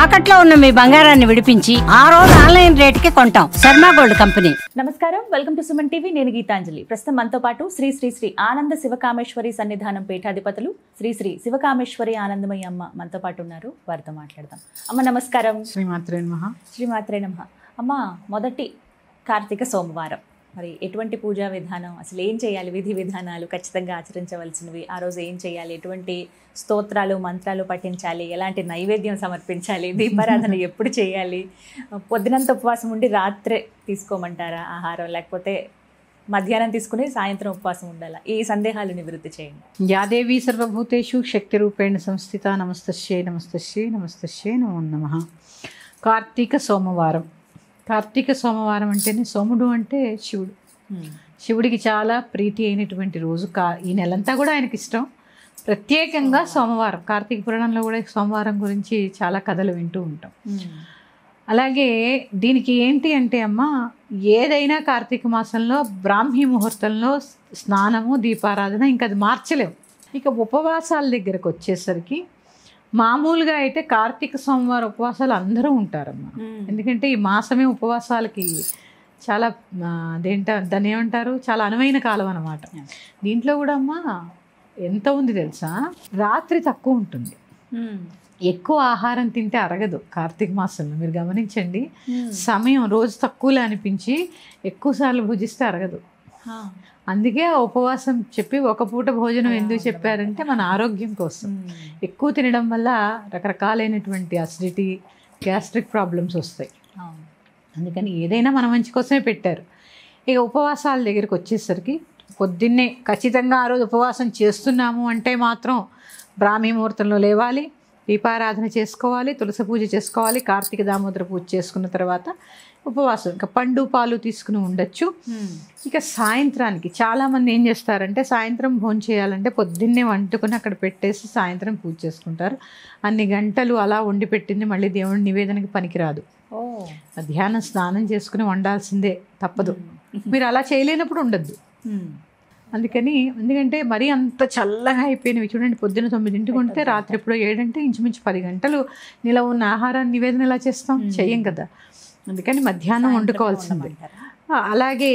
తాకట్లో ఉన్న మీ బంగారాన్ని విడిపించి ఆ రోజు ఆన్లైన్ రేటుకి కొంటాం. Sharma gold company. నమస్కారం, వెల్కమ్ టు సుమన్ టీవీ. నేను గీతాంజలి. ప్రస్తుతం మనతో పాటు శ్రీ శ్రీ శ్రీ ఆనంద శివకామేశ్వరి సన్నిధానం పీఠాధిపతులు శ్రీ శ్రీ శివకామేశ్వరి ఆనందమయ్య అమ్మ మనతో పాటు ఉన్నారు. వారితో మాట్లాడదాం. అమ్మ నమస్కారం. శ్రీమాత్రే నమః. శ్రీమాత్రే నమః. అమ్మ, మొదటి కార్తీక సోమవారం, మరి ఎటువంటి పూజా విధానం, అసలు ఏం చేయాలి, విధి విధానాలు ఖచ్చితంగా ఆచరించవలసినవి, ఆ రోజు ఏం చేయాలి, ఎటువంటి స్తోత్రాలు మంత్రాలు పఠించాలి, ఎలాంటి నైవేద్యం సమర్పించాలి, దీపారాధన ఎప్పుడు చేయాలి, పొద్దునంత ఉపవాసం ఉండి రాత్రే తీసుకోమంటారా ఆహారం, లేకపోతే మధ్యాహ్నం తీసుకుని సాయంత్రం ఉపవాసం ఉండాలా? ఈ సందేహాలు నివృత్తి చేయండి. యాదేవి సర్వభూతేషు శక్తి రూపేణ సంస్థిత. నమస్తస్యై నమస్తస్యై నమస్తస్యై నమో నమః. కార్తీక సోమవారం. కార్తీక సోమవారం అంటేనే, సోముడు అంటే శివుడు. శివుడికి చాలా ప్రీతి అయినటువంటి రోజు. ఈ నెలంతా కూడా ఆయనకి ఇష్టం. ప్రత్యేకంగా సోమవారం, కార్తీక పురాణంలో కూడా సోమవారం గురించి చాలా కథలు వింటూ ఉంటాం. అలాగే దీనికి ఏంటి అంటే అమ్మ, ఏదైనా కార్తీక మాసంలో బ్రాహ్మీ ముహూర్తంలో స్నానము దీపారాధన, ఇంకా అది మార్చలేము. ఇక ఉపవాసాల దగ్గరకు వచ్చేసరికి మామూలుగా అయితే కార్తీక సోమవారం ఉపవాసాలు అందరూ ఉంటారమ్మా. ఎందుకంటే ఈ మాసమే ఉపవాసాలకి చాలా దాన్ని ఏమంటారు, చాలా అనువైన కాలం అన్నమాట. దీంట్లో కూడా అమ్మా ఎంత ఉంది తెలుసా, రాత్రి తక్కువ ఉంటుంది. ఎక్కువ ఆహారం తింటే అరగదు కార్తీక మాసంలో. మీరు గమనించండి, సమయం రోజు తక్కువలో అనిపించి ఎక్కువసార్లు భుజిస్తే అరగదు. అందుకే ఉపవాసం చెప్పి ఒక పూట భోజనం ఎందుకు చెప్పారంటే మన ఆరోగ్యం కోసం. ఎక్కువ తినడం వల్ల రకరకాలైనటువంటి అసిడిటీ, గ్యాస్ట్రిక్ ప్రాబ్లమ్స్ వస్తాయి. అందుకని ఏదైనా మన మంచి కోసమే పెట్టారు. ఇక ఉపవాసాల దగ్గరికి వచ్చేసరికి పొద్దున్నే ఖచ్చితంగా ఆ రోజు ఉపవాసం చేస్తున్నాము అంటే మాత్రం బ్రాహ్మీ ముహూర్తంలో లేవాలి, దీపారాధన చేసుకోవాలి, తులసి పూజ చేసుకోవాలి, కార్తీక దామోదర పూజ చేసుకున్న తర్వాత ఉపవాసం ఇంకా పండు పాలు తీసుకుని ఉండొచ్చు. ఇక సాయంత్రానికి చాలామంది ఏం చేస్తారంటే, సాయంత్రం భోజనం చేయాలంటే పొద్దున్నే వండుకొని అక్కడ పెట్టేసి సాయంత్రం పూజ చేసుకుంటారు. అన్ని గంటలు అలా వండి పెట్టింది మళ్ళీ దేవుడి నివేదనకి పనికిరాదు. మధ్యాహ్నం స్నానం చేసుకుని వండాల్సిందే, తప్పదు. మీరు అలా చేయలేనప్పుడు ఉండద్దు. అందుకని, ఎందుకంటే మరీ అంత చల్లగా అయిపోయినవి చూడండి, పొద్దున్న 9ంటికి ఉంటే రాత్రి ఎప్పుడో 7 అంటే ఇంచుమించు 10 గంటలు నిలవ ఉన్న ఆహారాన్ని నివేదన ఎలా చేస్తాం? చెయ్యం కదా. అందుకని మధ్యాహ్నం వండుకోవాల్సిందే. అలాగే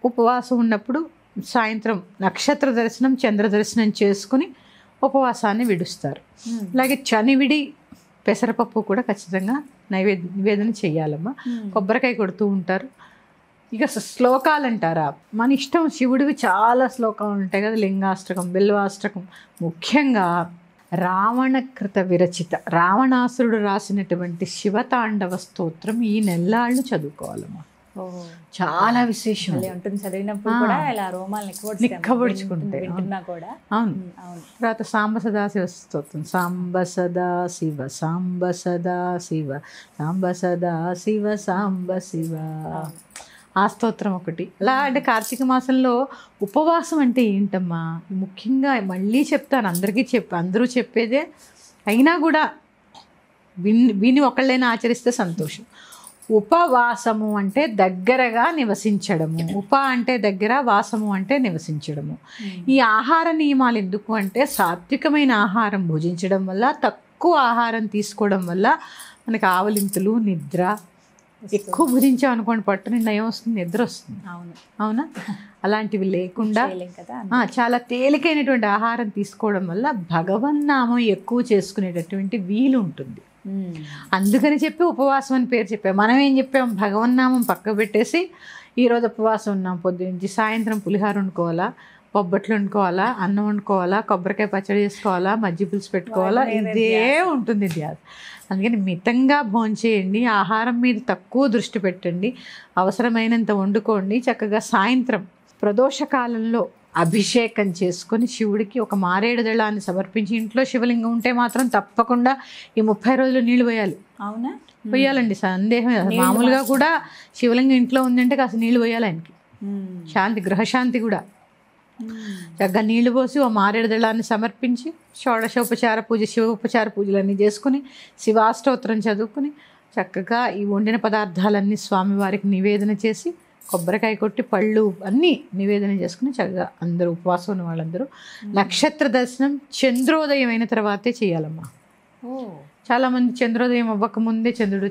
ఉపవాసం ఉన్నప్పుడు సాయంత్రం నక్షత్ర దర్శనం, చంద్ర దర్శనం చేసుకుని ఉపవాసాన్ని విడుస్తారు. అలాగే చనివిడి పెసరపప్పు కూడా ఖచ్చితంగా నివేదన చెయ్యాలమ్మా. కొబ్బరికాయ కొడుతూ ఉంటారు. ఇక శ్లోకాలు అంటారా, మన ఇష్టం. శివుడివి చాలా శ్లోకాలు ఉంటాయి కదా, లింగాష్టకం, బిల్వాష్టకం. ముఖ్యంగా రావణకృత విరచిత, రావణాసురుడు రాసినటువంటి శివతాండవ స్తోత్రం ఈ నెల్లాళ్ళు చదువుకోవాలమ్మా. చాలా విశేషం ఉంటుంది. చదివినప్పుడు కూడా ఇలా రోమాలు నిక్కబడుచుకుంటాయి. అవును. తర్వాత సాంబ సదాశివ స్తోత్రం. సాంబ సదా శివ, సాంబ సదా శివ, సాంబ సదా శివ, సాంబ శివ. ఆ స్తోత్రం ఒకటి. అలా అంటే కార్తీక మాసంలో ఉపవాసం అంటే ఏంటమ్మా, ముఖ్యంగా మళ్ళీ చెప్తాను, అందరూ చెప్పేదే అయినా కూడా విని ఒకళ్ళైనా ఆచరిస్తే సంతోషం. ఉపవాసము అంటే దగ్గరగా నివసించడము. అంటే దగ్గర, వాసము అంటే నివసించడము. ఈ ఆహార నియమాలు ఎందుకు అంటే, సాత్వికమైన ఆహారం భుజించడం వల్ల, తక్కువ ఆహారం తీసుకోవడం వల్ల మనకి ఆవలింతలు, నిద్ర. ఎక్కువ భుజించాం అనుకోండి, పట్టు నిండా ఏమొస్తుంది? నిద్ర వస్తుంది. అవునా? అలాంటివి లేకుండా చాలా తేలికైనటువంటి ఆహారం తీసుకోవడం వల్ల భగవన్నామం ఎక్కువ చేసుకునేటటువంటి వీలు ఉంటుంది. అందుకని చెప్పి ఉపవాసం అని పేరు చెప్పాం. మనం ఏం చెప్పాం? భగవన్నామం పక్క పెట్టేసి ఈరోజు ఉపవాసం ఉన్నాం, పొద్దునుంచి సాయంత్రం పులిహార వండుకోవాలా, బొబ్బట్లు వండుకోవాలా, అన్నం వండుకోవాలా, కొబ్బరికాయ పచ్చడి చేసుకోవాలా, మజ్జి పులుసు పెట్టుకోవాలా, ఇదే ఉంటుంది ధ్యాస. అందుకని మితంగా భోంచేయండి, ఆహారం మీద తక్కువ దృష్టి పెట్టండి, అవసరమైనంత వండుకోండి. చక్కగా సాయంత్రం ప్రదోషకాలంలో అభిషేకం చేసుకొని శివుడికి ఒక మారేడు దళాన్ని సమర్పించి, ఇంట్లో శివలింగం ఉంటే మాత్రం తప్పకుండా ఈ 30 రోజులు నీళ్ళు పోయాలి. అవునా? పోయాలండి, సందేహం. మామూలుగా కూడా శివలింగం ఇంట్లో ఉందంటే కాస్త నీళ్ళు పోయాలి ఆయనకి. శాంతి, గృహశాంతి కూడా. చక్కగా నీళ్లు పోసి ఓ మారేడు దళాన్ని సమర్పించి షోడశోపచార పూజ, శివోపచార పూజలన్నీ చేసుకుని శివాష్టోత్తరం చదువుకుని చక్కగా ఈ వండిన పదార్థాలన్నీ స్వామివారికి నివేదన చేసి కొబ్బరికాయ కొట్టి పళ్ళు అన్నీ నివేదన చేసుకుని చక్కగా అందరూ ఉపవాసం ఉన్న వాళ్ళందరూ నక్షత్ర దర్శనం చంద్రోదయం అయిన తర్వాతే చేయాలమ్మా. చాలామంది చంద్రోదయం అవ్వకముందే చంద్రుడు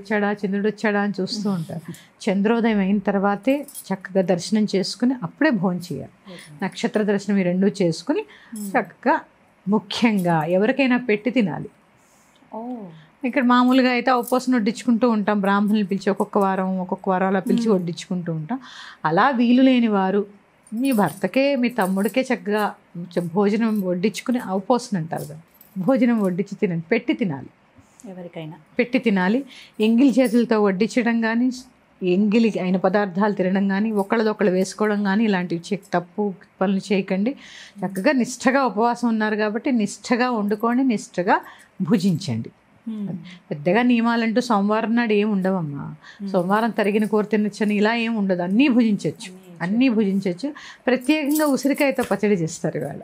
వచ్చాడా అని చూస్తూ ఉంటారు. చంద్రోదయం అయిన తర్వాతే చక్కగా దర్శనం చేసుకుని అప్పుడే భోజనం చేయాలి. నక్షత్ర దర్శనం ఈ రెండూ చేసుకుని చక్కగా ముఖ్యంగా ఎవరికైనా పెట్టి తినాలి. ఇక్కడ మామూలుగా అయితే ఉపవాసం వడ్డించుకుంటూ ఉంటాం, బ్రాహ్మణులు పిలిచి ఒక్కొక్క వారం అలా పిలిచి వడ్డించుకుంటూ ఉంటాం. అలా వీలు లేని వారు మీ భర్తకే మీ తమ్ముడికే చక్కగా భోజనం వడ్డించుకుని ఉపవాసం అంటారు కదా, భోజనం వడ్డించి తినండి, పెట్టి తినాలి. ఎవరికైనా పెట్టి తినాలి. ఎంగిలి చేతులతో వడ్డించడం కానీ, ఎంగిలి అయిన పదార్థాలు తినడం కానీ, ఒకళ్ళదొకళ్ళు వేసుకోవడం కానీ ఇలాంటివి తప్పు పనులు చేయకండి. చక్కగా నిష్ఠగా ఉపవాసం ఉన్నారు కాబట్టి నిష్ఠగా వండుకోండి, నిష్ఠగా భుజించండి. పెద్దగా నియమాలంటూ సోమవారం నాడు ఏమి ఉండవమ్మా. సోమవారం తరిగిన కూర తినొచ్చని ఇలా ఏమి ఉండదు, అన్నీ భుజించవచ్చు. ప్రత్యేకంగా ఉసిరికాయతో పచ్చడి చేస్తారు ఇవాళ.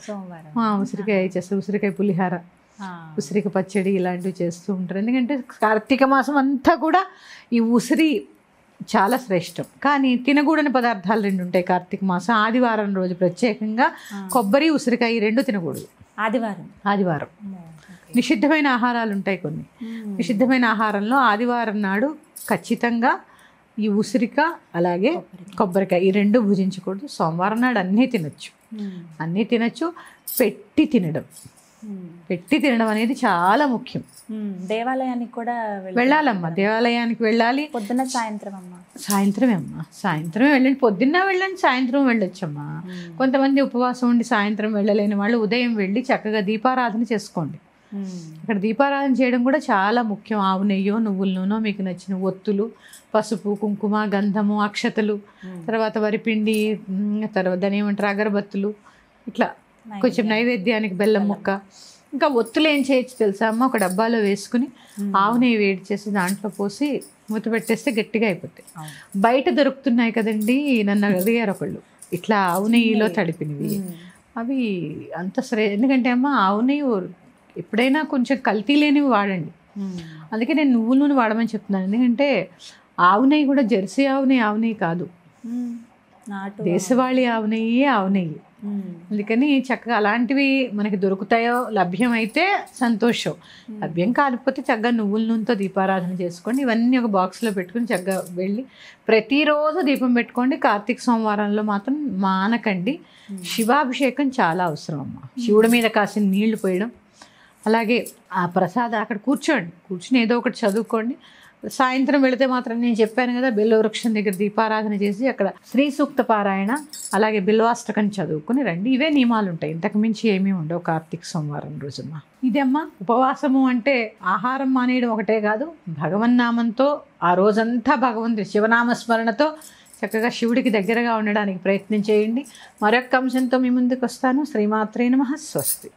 సోమవారం ఉసిరికాయ చేస్తారు, ఉసిరికాయ పులిహార, ఉసిరికాయ పచ్చడి ఇలాంటివి చేస్తూ ఉంటారు. ఎందుకంటే కార్తీక మాసం అంతా కూడా ఈ ఉసిరి చాలా శ్రేష్టం. కానీ తినకూడని పదార్థాలు 2 ఉంటాయి కార్తీక మాసం. ఆదివారం రోజు ప్రత్యేకంగా కొబ్బరి, ఉసిరికాయ ఈ 2 తినకూడదు. ఆదివారం నిషిద్ధమైన ఆహారాలు ఉంటాయి కొన్ని. నిషిద్ధమైన ఆహారంలో ఆదివారం నాడు ఖచ్చితంగా ఈ ఉసిరిక అలాగే కొబ్బరికాయ ఈ 2 భుజించకూడదు. సోమవారం నాడు అన్నీ తినచ్చు. పెట్టి తినడం అనేది చాలా ముఖ్యం. దేవాలయానికి కూడా వెళ్ళాలమ్మా, దేవాలయానికి వెళ్ళాలి. పొద్దున్న సాయంత్రమే వెళ్ళండి. పొద్దున్న వెళ్ళండి, సాయంత్రం వెళ్ళొచ్చమ్మా. కొంతమంది ఉపవాసం ఉండి సాయంత్రం వెళ్ళలేని వాళ్ళు ఉదయం వెళ్ళి చక్కగా దీపారాధన చేసుకోండి. ఇక్కడ దీపారాధన చేయడం కూడా చాలా ముఖ్యం. ఆవు నెయ్యో, నువ్వుల నూనె, మీకు నచ్చిన ఒత్తులు, పసుపు, కుంకుమ, గంధము, అక్షతలు, తర్వాత వరిపిండి, తర్వాత దాని ఏమంటారు అగరబత్తులు, ఇట్లా కొంచెం నైవేద్యానికి బెల్లం ముక్క. ఇంకా ఒత్తులు ఏం చేయొచ్చు తెలుసా అమ్మ, ఒక డబ్బాలో వేసుకుని ఆవు నెయ్యి వేడి చేసి దాంట్లో పోసి మూత పెట్టేస్తే గట్టిగా అయిపోతాయి. బయట దొరుకుతున్నాయి కదండి, నన్ను అడిగారు ఒకళ్ళు, ఇట్లా ఆవు నెయ్యిలో తడిపినవి. అవి అంత ఎందుకంటే అమ్మ ఆవు నెయ్యి ఎప్పుడైనా కొంచెం కల్తీ లేనివి వాడండి. అందుకే నేను నువ్వుల నూనె వాడమని చెప్తున్నాను. ఎందుకంటే ఆవు నెయ్యి కూడా జెర్సీ ఆవు నెయ్యి కాదు, దేశవాళీ ఆవు నెయ్యి. అందుకని చక్కగా అలాంటివి మనకి దొరుకుతాయో, లభ్యమైతే సంతోషం. లభ్యం కాకపోతే చక్కగా నువ్వుల నూనెతో దీపారాధన చేసుకోండి. ఇవన్నీ ఒక బాక్స్లో పెట్టుకుని చక్కగా వెళ్ళి ప్రతిరోజు దీపం పెట్టుకోండి. కార్తీక సోమవారంలో మాత్రం మానకండి. శివాభిషేకం చాలా అవసరం అమ్మ. శివుడి మీద కాసిన నీళ్లు పోయడం, అలాగే ఆ ప్రసాదం అక్కడ కూర్చుని ఏదో ఒకటి చదువుకోండి. సాయంత్రం వెళితే మాత్రం నేను చెప్పాను కదా, బిల్వవృక్షం దగ్గర దీపారాధన చేసి అక్కడ శ్రీ సూక్త పారాయణ అలాగే బిల్వాష్టకం చదువుకుని రండి. ఇవే నియమాలు ఉంటాయి, ఇంతకు మించి ఏమీ ఉండవు కార్తీక సోమవారం రోజున. ఇదమ్మా ఉపవాసము అంటే ఆహారం మానేయడం ఒకటే కాదు, భగవన్నామంతో ఆ రోజంతా భగవంతుడి శివనామస్మరణతో చక్కగా శివుడికి దగ్గరగా ఉండడానికి ప్రయత్నం చేయండి. మరొక అంశంతో మీ ముందుకు వస్తాను. శ్రీమాత్రే నమః. స్వస్తి.